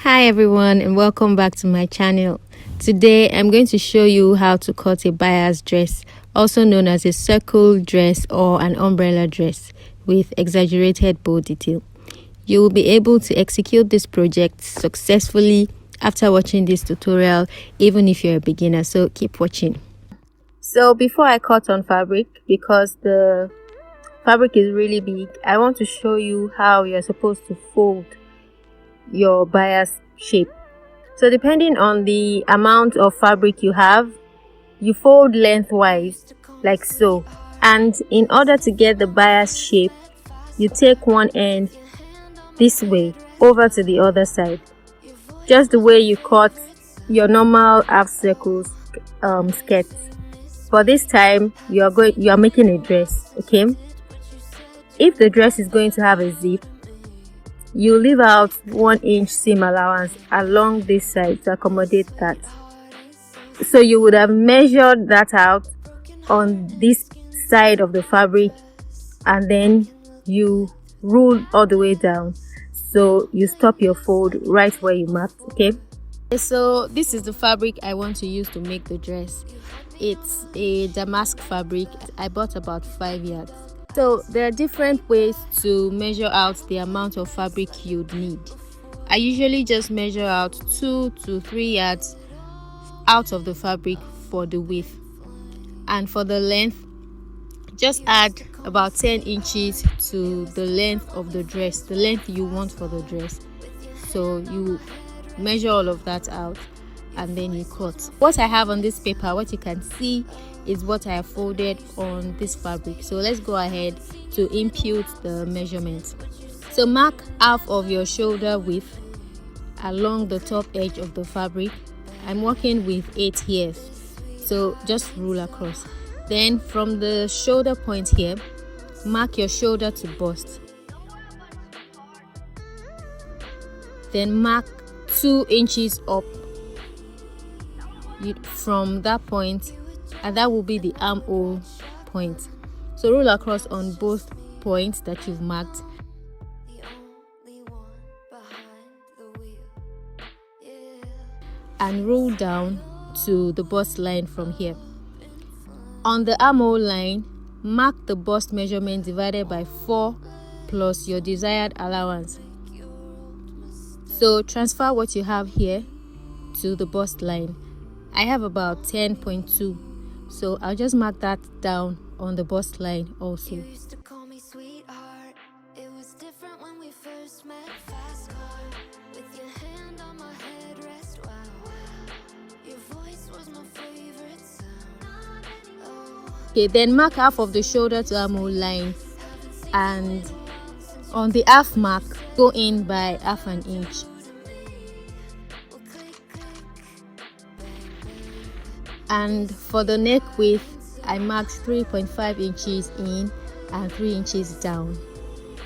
Hi everyone, and welcome back to my channel. Today I'm going to show you how to cut a bias dress, also known as a circle dress or an umbrella dress with exaggerated bow detail. You will be able to execute this project successfully after watching this tutorial, even if you're a beginner, so keep watching. So before I cut on fabric, because the fabric is really big, I want to show you how you're supposed to fold your bias shape. So depending on the amount of fabric you have, you fold lengthwise like so, and in order to get the bias shape, you take one end this way over to the other side, just the way you cut your normal half circles skirts. For this time you are making a dress. Okay, if the dress is going to have a zip, you leave out 1 inch seam allowance along this side to accommodate that. So you would have measured that out on this side of the fabric, and then you rule all the way down, so you stop your fold right where you marked. Okay, so this is the fabric I want to use to make the dress. It's a damask fabric. I bought about 5 yards. So there are different ways to measure out the amount of fabric you'd need. I usually just measure out 2 to 3 yards out of the fabric for the width, and for the length, just add about 10 inches to the length of the dress, the length you want for the dress. So you measure all of that out and then you cut. What I have on this paper, what you can see, is what I have folded on this fabric. So let's go ahead to impute the measurement. So mark half of your shoulder width along the top edge of the fabric. I'm working with 8 here, so just rule across. Then from the shoulder point here, mark your shoulder to bust. Then mark 2 inches up from that point, and that will be the armhole point. So roll across on both points that you've marked, and roll down to the bust line from here. On the armhole line, mark the bust measurement divided by 4 plus your desired allowance. So transfer what you have here to the bust line. I have about 10.2, so I'll just mark that down on the bust line also. Okay, then mark half of the shoulder to armhole line, and on the half mark, go in by half an inch. And for the neck width, I marked 3.5 inches in and 3 inches down,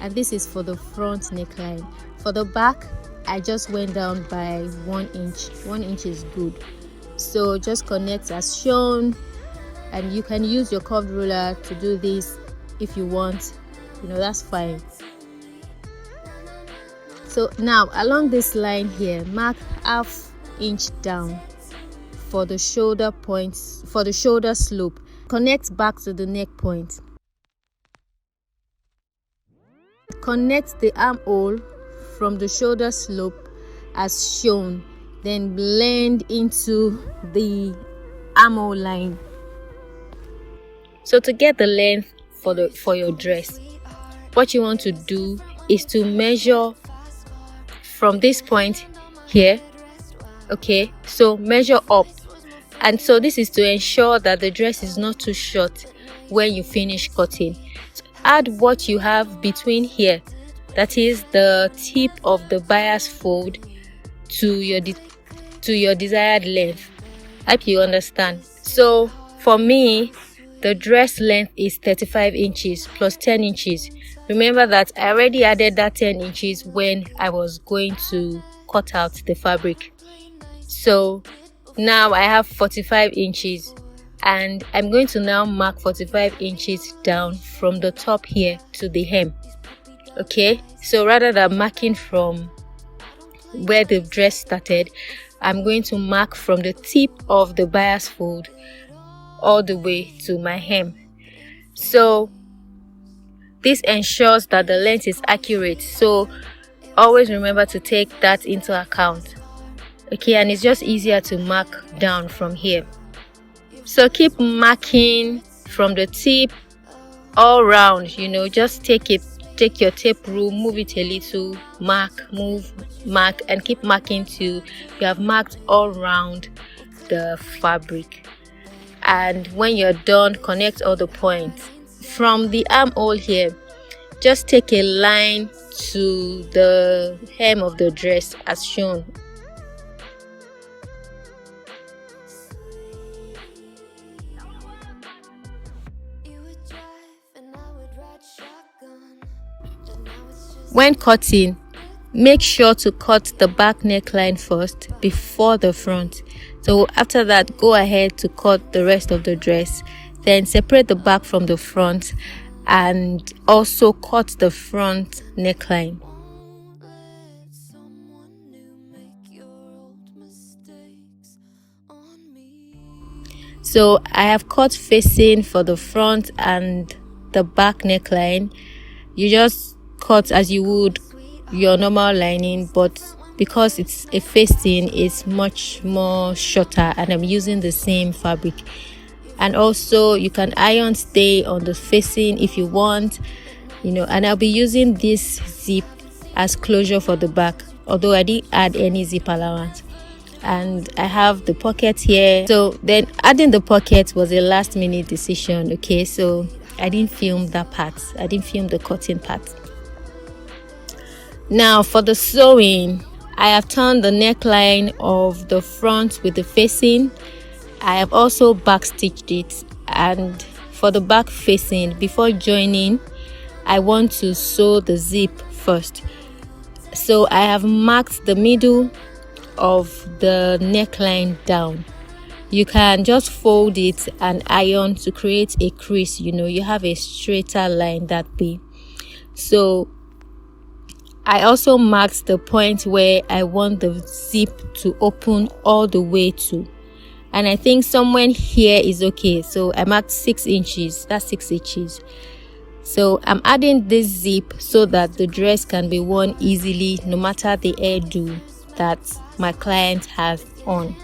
and this is for the front neckline. For the back, I just went down by 1 inch. 1 inch is good, so just connect as shown, and you can use your curved ruler to do this if you want, that's fine. So now along this line here, mark half inch down for the shoulder points, for the shoulder slope. Connect back to the neck point. Connect the armhole from the shoulder slope as shown, then blend into the armhole line. So to get the length for your dress, what you want to do is to measure from this point here. Okay, so measure up, and so this is to ensure that the dress is not too short when you finish cutting. So add what you have between here, that is the tip of the bias fold, to your desired length. I hope you understand. So for me, the dress length is 35 inches plus 10 inches. Remember that I already added that 10 inches when I was going to cut out the fabric. So now I have 45 inches, and I'm going to now mark 45 inches down from the top here to the hem. Okay, so rather than marking from where the dress started, I'm going to mark from the tip of the bias fold all the way to my hem. So this ensures that the length is accurate, so always remember to take that into account. Okay, and it's just easier to mark down from here. So keep marking from the tip all round, just take your tape rule, move it a little, mark, move, mark, and keep marking till you have marked all round the fabric. And when you're done, connect all the points. From the armhole here, just take a line to the hem of the dress as shown. When cutting, make sure to cut the back neckline first before the front. So after that, go ahead to cut the rest of the dress, then separate the back from the front and also cut the front neckline. So I have cut facing for the front and the back neckline. You just cut as you would your normal lining, but because it's a facing, it's much more shorter, and I'm using the same fabric. And also you can iron stay on the facing if you want, and I'll be using this zip as closure for the back, although I didn't add any zip allowance. And I have the pocket here, so then adding the pocket was a last minute decision. Okay, so I didn't film that part, I didn't film the cutting part. Now for the sewing, I have turned the neckline of the front with the facing. I have also back stitched it, and for the back facing, before joining, I want to sew the zip first. So I have marked the middle of the neckline down. You can just fold it and iron to create a crease, you have a straighter line that way. So I also marked the point where I want the zip to open all the way to, and I think somewhere here is okay. So I marked 6 inches, that's 6 inches. So I'm adding this zip so that the dress can be worn easily no matter the hairdo that my client has on.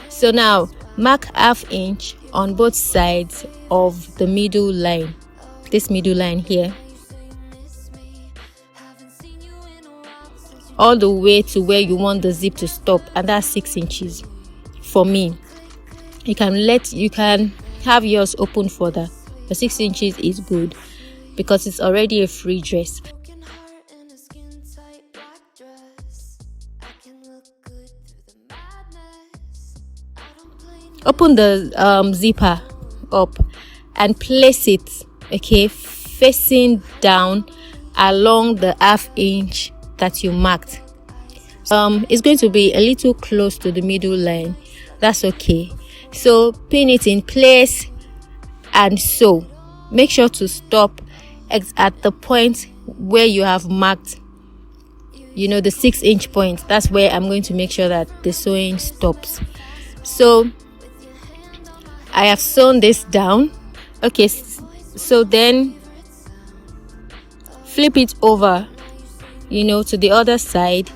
So now mark 1/2 inch on both sides of the middle line, this middle line here, all the way to where you want the zip to stop, and that's 6 inches for me. You can have yours open further, but 6 inches is good because it's already a free dress. Open the zipper up and place it, okay, facing down along the 1/2 inch that you marked. It's going to be a little close to the middle line, that's okay. So pin it in place and sew. Make sure to stop at the point where you have marked, the 6 inch point. That's where I'm going to make sure that the sewing stops. So I have sewn this down. Okay, so then flip it over, to the other side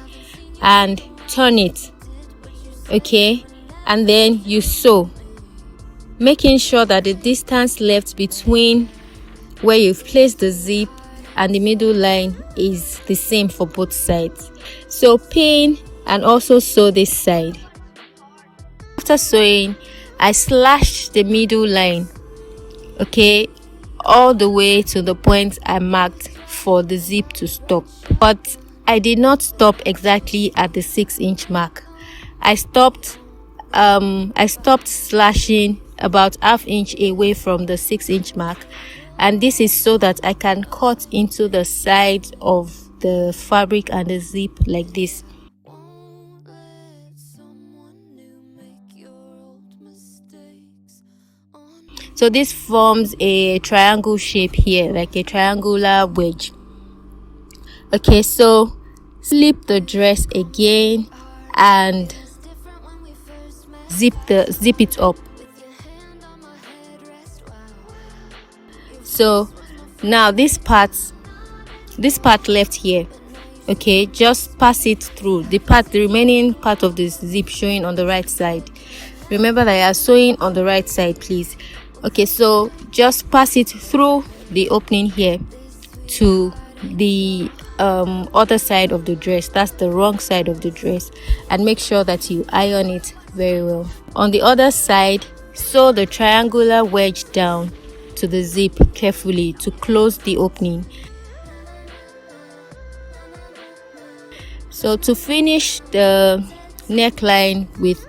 and turn it, okay, and then you sew, making sure that the distance left between where you've placed the zip and the middle line is the same for both sides. So pin and also sew this side. After sewing, I slashed the middle line, okay, all the way to the point I marked for the zip to stop. But I did not stop exactly at the 6 inch mark. I stopped slashing about 1/2 inch away from the 6 inch mark, and this is so that I can cut into the sides of the fabric and the zip like this. So this forms a triangle shape here, like a triangular wedge. Okay, so slip the dress again and zip it up. So now this part left here, okay, just pass it through the remaining part of this zip showing on the right side. Remember that you are sewing on the right side, please. Okay, so just pass it through the opening here to the other side of the dress. That's the wrong side of the dress, and make sure that you iron it very well. On the other side, sew the triangular wedge down to the zip carefully to close the opening. So to finish the neckline with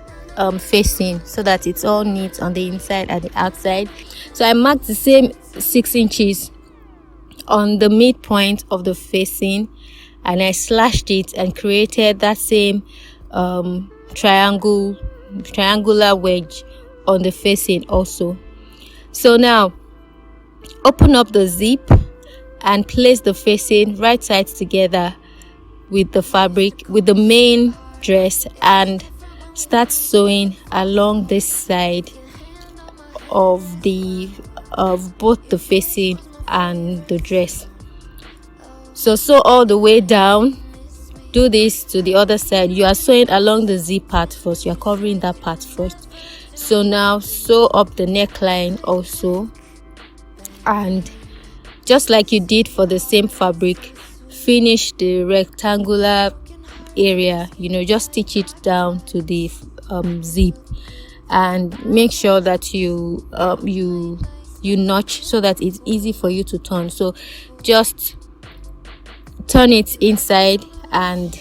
facing, so that it's all neat on the inside and the outside, so I marked the same 6 inches on the midpoint of the facing, and I slashed it and created that same triangular wedge on the facing also. So now open up the zip and place the facing right sides together with the fabric, with the main dress, and start sewing along this side of both the facing and the dress. So sew all the way down. Do this to the other side. You are sewing along the zip part first. You are covering that part first. So now sew up the neckline also, and just like you did for the same fabric, finish the rectangular area, just stitch it down to the zip, and make sure that you notch so that it's easy for you to turn. So just turn it inside and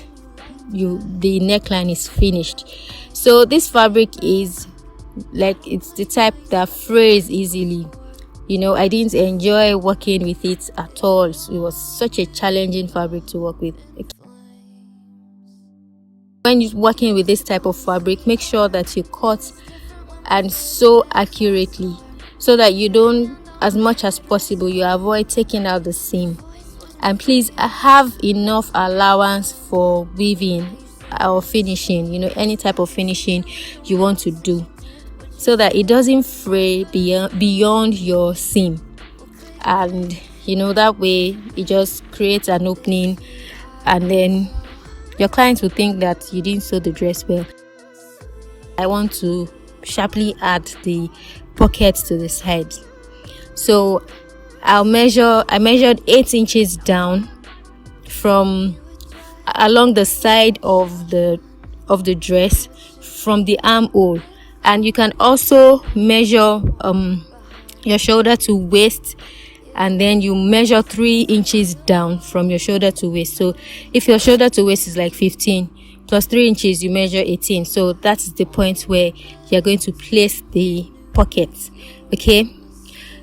the neckline is finished. So this fabric is it's the type that frays easily. I didn't enjoy working with it at all. It was such a challenging fabric to work with. When you're working with this type of fabric, make sure that you cut and sew accurately, so that you don't, as much as possible, you avoid taking out the seam. And please have enough allowance for weaving or finishing, any type of finishing you want to do, so that it doesn't fray beyond your seam. And that way it just creates an opening, and then your clients will think that you didn't sew the dress well. I want to sharply add the pockets to the sides. So I measured 8 inches down from along the side of the dress from the armhole. And you can also measure your shoulder to waist, and then you measure 3 inches down from your shoulder to waist. So if your shoulder to waist is like 15 plus 3 inches, you measure 18. So that's the point where you're going to place the pockets. Okay,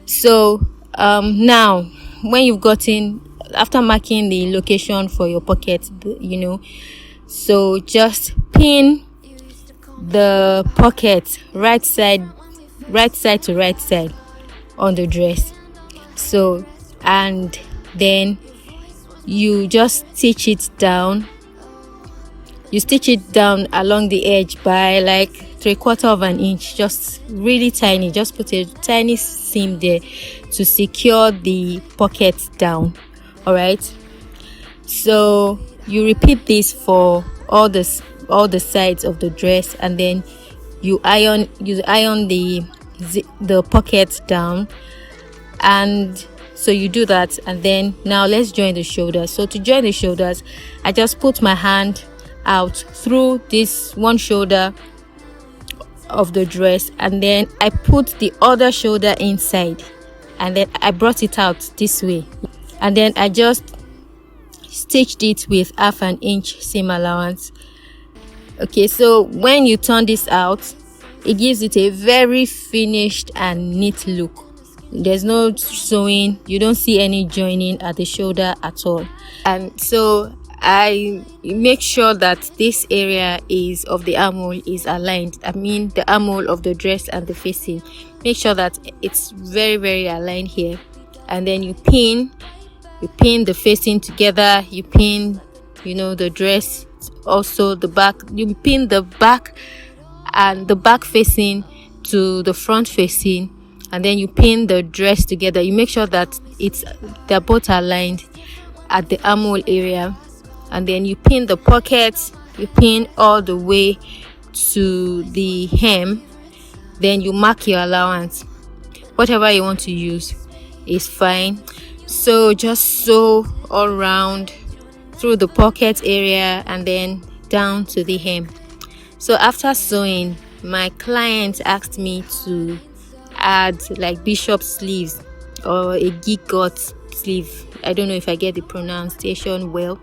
so now when you've gotten, after marking the location for your pocket, so just pin the pocket right side to right side on the dress. So, and then you just stitch it down. You stitch it down along the edge by like 3/4 of an inch, just really tiny. Just put a tiny seam there to secure the pocket down. All right, so you repeat this for all the sides of the dress, and then you iron the pocket down. And so you do that, and then now let's join the shoulders. So to join the shoulders, I just put my hand out through this one shoulder of the dress, and then I put the other shoulder inside, and then I brought it out this way, and then I just stitched it with 1/2 inch seam allowance. Okay, so when you turn this out, it gives it a very finished and neat look. There's no sewing, you don't see any joining at the shoulder at all. And so I make sure that this area of the armhole is aligned. I mean the armhole of the dress and the facing. Make sure that it's very, very aligned here. And then you pin the facing together, you pin the dress, also the back. You pin the back and the back facing to the front facing, and then you pin the dress together. You make sure that they're both aligned at the armhole area, and then you pin the pockets. You pin all the way to the hem. Then you mark your allowance. Whatever you want to use is fine. So just sew all around through the pocket area and then down to the hem. So after sewing, my client asked me to add like bishop sleeves or a gigot sleeve. I don't know if I get the pronunciation well.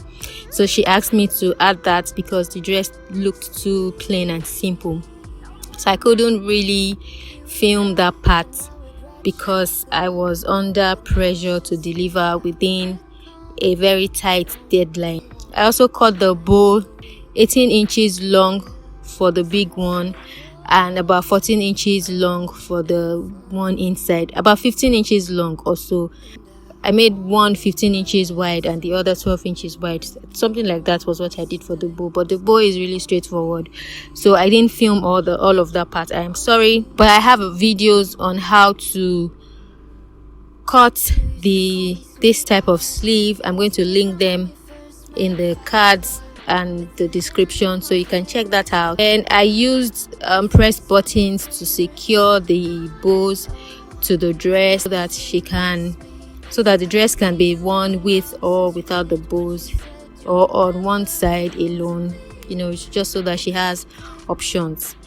So she asked me to add that because the dress looked too plain and simple. So I couldn't really film that part because I was under pressure to deliver within a very tight deadline. I also cut the bow 18 inches long for the big one and about 14 inches long for the one inside, about 15 inches long also. I made one 15 inches wide and the other 12 inches wide. Something like that was what I did for the bow, but the bow is really straightforward, so I didn't film all of that part. I am sorry, but I have videos on how to cut this type of sleeve. I'm going to link them in the cards and the description, so you can check that out. And I used press buttons to secure the bows to the dress so that the dress can be worn with or without the bows, or on one side alone, just so that she has options.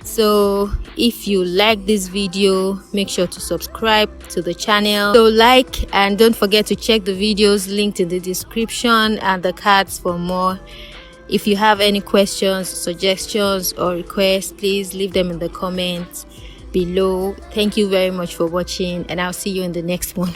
So if you like this video, make sure to subscribe to the channel. So like, and don't forget to check the videos linked in the description and the cards for more. If you have any questions, suggestions or requests, please leave them in the comments below. Thank you very much for watching, and I'll see you in the next one.